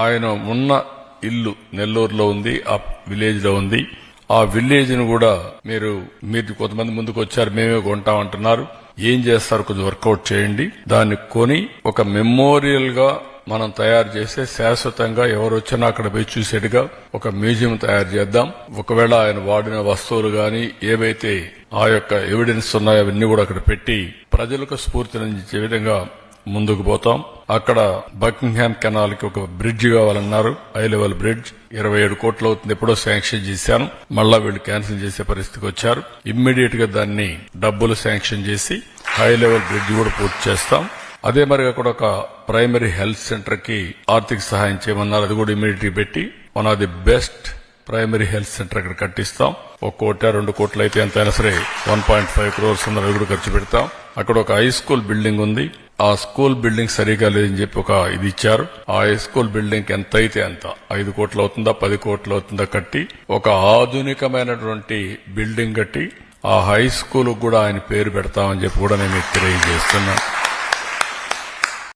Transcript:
ఆయన ఉన్న ఇల్లు నెల్లూరులో ఉంది, ఆ విలేజ్ లో ఉంది. ఆ విలేజ్ ను కూడా మీరు కొంతమంది ముందుకు వచ్చారు, మేమే కొంటామంటున్నారు. ఏం చేస్తారు, కొంచెం వర్కౌట్ చేయండి. దాన్ని కొని ఒక మెమోరియల్ గా మనం తయారు చేస్తే శాశ్వతంగా ఎవరు వచ్చినా అక్కడ పోయి చూసేట్టుగా ఒక మ్యూజియం తయారు చేద్దాం. ఒకవేళ ఆయన వాడిన వస్తువులు గాని ఏవైతే ఆ యొక్క ఎవిడెన్స్ ఉన్నాయో అవన్నీ కూడా అక్కడ పెట్టి ప్రజలకు స్ఫూర్తినిచ్చే విధంగా ముందుకు పోతాం. అక్కడ బకింగ్హామ్ కెనాల్ కి ఒక బ్రిడ్జ్ కావాలన్నారు, హై లెవెల్ బ్రిడ్జ్. 27 కోట్లు అవుతుంది, ఎప్పుడో శాంక్షన్ చేశాను, మళ్ళా వీళ్ళు క్యాన్సిల్ చేసే పరిస్థితికి వచ్చారు. ఇమ్మీడియట్ గా దాన్ని డబ్బులు శాంక్షన్ చేసి హై లెవెల్ బ్రిడ్జ్ కూడా పూర్తి చేస్తాం. అదే మరిగా కూడా ఒక ప్రైమరీ హెల్త్ సెంటర్ కి ఆర్థిక సహాయం చేయమన్నారు, అది కూడా ఇమ్మీడియట్ పెట్టి one of the best primary health centre అక్కడ కట్టిస్తాం. 1 కోటి 2 కోట్లు అయితే ఎంతైనా సరే 1.5 crores ఉన్నది కూడా ఖర్చు పెడతాం. అక్కడ ఒక హై స్కూల్ బిల్డింగ్ ఉంది, ఆ స్కూల్ బిల్డింగ్ సరిగా లేదని చెప్పి ఒక ఇది ఇచ్చారు. ఆ హై స్కూల్ బిల్డింగ్ ఎంత అయితే అంత 5 కోట్లు అవుతుందా 10 కోట్లు అవుతుందా కట్టి ఒక ఆధునికమైనటువంటి బిల్డింగ్ కట్టి ఆ హై స్కూల్ కూడా ఆయన పేరు పెడతామని చెప్పి కూడా నేను తెలియజేస్తున్నాను.